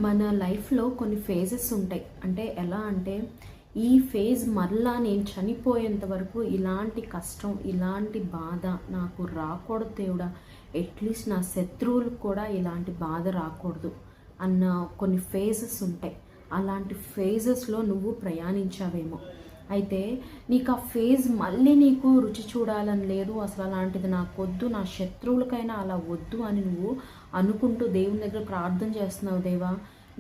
మన లైఫ్లో కొన్ని ఫేజెస్ ఉంటాయి. అంటే ఎలా అంటే ఈ ఫేజ్ మళ్ళా నేను చనిపోయేంత వరకు ఇలాంటి కష్టం, ఇలాంటి బాధ నాకు రాకూడదు దేవుడా, అట్లీస్ట్ నా శత్రువులకు కూడా ఇలాంటి బాధ రాకూడదు అన్న కొన్ని ఫేజెస్ ఉంటాయి. అలాంటి ఫేజెస్లో నువ్వు ప్రయాణించావేమో. అయితే నీకు ఆ ఫేజ్ మళ్ళీ నీకు రుచి చూడాలని లేదు, అసలు అలాంటిది నాకు వద్దు, నా శత్రువులకైనా అలా వద్దు అని నువ్వు అనుకుంటూ దేవుని దగ్గర ప్రార్థన చేస్తున్నావు. దేవా,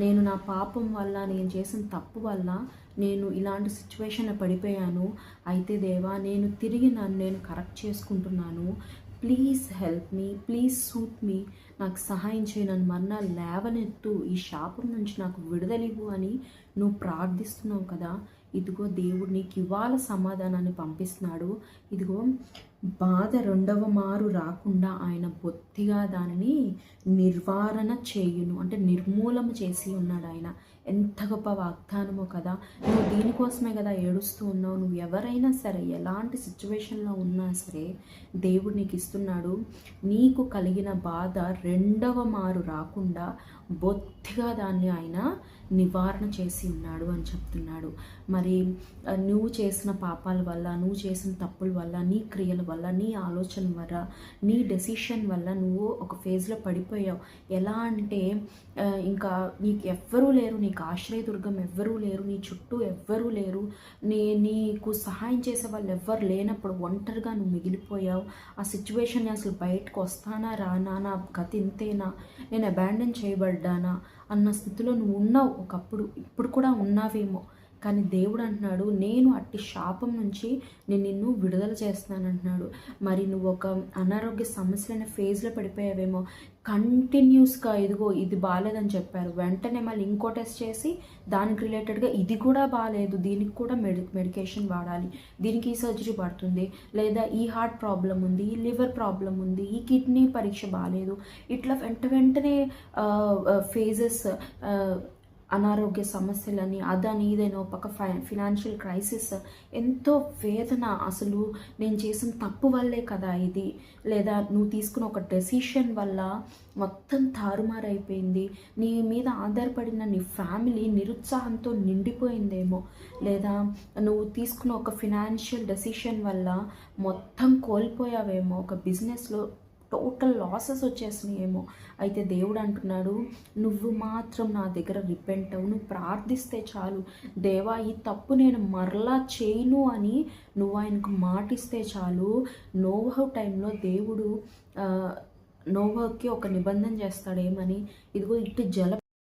నేను నా పాపం వల్ల, నేను చేసిన తప్పు వల్ల నేను ఇలాంటి సిచ్యువేషన్లో పడిపోయాను. అయితే దేవా, నేను తిరిగి నన్ను నేను కరెక్ట్ చేసుకుంటున్నాను. Please help me, please suit me, నాకు సహాయం చేయి, నన్ను మరలా లేవనెత్తు, ఈ శాపం నుంచి నాకు విడుదలివ్వు అని నువ్వు ప్రార్థిస్తున్నావు కదా. ఇదిగో దేవుడు నీకు ఇవాళ సమాధానాన్ని పంపిస్తున్నాడు. ఇదిగో బాధ రెండవ మారు రాకుండా ఆయన బొత్తిగా దానిని నిర్వారణ చేయును, అంటే నిర్మూలన చేసి ఉన్నాడు ఆయన. ఎంత గొప్ప వాగ్దానమో కదా. నువ్వు దీనికోసమే కదా ఏడుస్తూ ఉన్నావు. నువ్వు ఎవరైనా సరే ఎలాంటి సిచ్యువేషన్లో ఉన్నా సరే దేవుడు నీకు ఇస్తున్నాడు. నీకు కలిగిన బాధ రెండవ మారు రాకుండా బొత్తిగా దాన్ని ఆయన నివారణ చేసి ఉన్నాడు అని చెప్తున్నాడు. మరి నువ్వు చేసిన పాపాల వల్ల, నువ్వు చేసిన తప్పుల వల్ల, నీ క్రియల వల్ల, నీ ఆలోచన వల్ల, నీ డెసిషన్ వల్ల నువ్వు ఒక ఫేజ్లో పడిపోయావు. ఎలా అంటే ఇంకా నీకు ఎవ్వరూ లేరు, నీకు ఆశ్రయదుర్గం ఎవ్వరూ లేరు, నీ చుట్టూ ఎవ్వరూ లేరు, నీకు సహాయం చేసే వాళ్ళు ఎవ్వరు లేనప్పుడు ఒంటరిగా నువ్వు మిగిలిపోయావు. ఆ సిచ్యువేషన్ అసలు బయటకు వస్తానా రానా, నా గతి ఇంతేనా, నేను అబాండన్ చేయబడ్డానా అన్న స్థితిలో నువ్వు ఉన్నావు ఒకప్పుడు. ఇప్పుడు కూడా ఉన్నావేమో. కానీ దేవుడు అంటున్నాడు, నేను అట్టి శాపం నుంచి నేను నిన్ను విడుదల చేస్తున్నాను అంటున్నాడు. మరి నువ్వు ఒక అనారోగ్య సమస్యలైన ఫేజ్లో పడిపోయావేమో. కంటిన్యూస్గా ఇదిగో ఇది బాగాలేదని చెప్పారు, వెంటనే మళ్ళీ ఇంకో టెస్ట్ చేసి దానికి రిలేటెడ్గా ఇది కూడా బాగాలేదు, దీనికి కూడా మెడికేషన్ వాడాలి, దీనికి ఈ సర్జరీ పడుతుంది, లేదా ఈ హార్ట్ ప్రాబ్లం ఉంది, ఈ లివర్ ప్రాబ్లం ఉంది, ఈ కిడ్నీ పరీక్ష బాగాలేదు. ఇట్లా వెంటనే ఫేజెస్, అనారోగ్య సమస్యలని, అదని ఇదైనా పక్క ఫినాన్షియల్ క్రైసిస్, ఎంతో వేదన. అసలు నేను చేసిన తప్పు వల్లే కదా ఇది, లేదా నువ్వు తీసుకున్న ఒక డెసిషన్ వల్ల మొత్తం తారుమారైపోయింది, నీ మీద ఆధారపడిన నీ ఫ్యామిలీ నిరుత్సాహంతో నిండిపోయిందేమో, లేదా నువ్వు తీసుకున్న ఒక ఫినాన్షియల్ డెసిషన్ వల్ల మొత్తం కోల్పోయావేమో, ఒక బిజినెస్లో టోటల్ లాసెస్ వచ్చేసినాయేమో. అయితే దేవుడు అంటున్నాడు, నువ్వు మాత్రం నా దగ్గర రిపెంట్ అవ్వు, నువ్వు ప్రార్థిస్తే చాలు, దేవా ఈ తప్పు నేను మరలా చేయను అని నువ్వు ఆయనకు మాటిస్తే చాలు. నోవహు టైంలో దేవుడు నోవహుకి ఒక నిబంధన చేస్తాడు. ఏమని? ఇదిగో ఇటు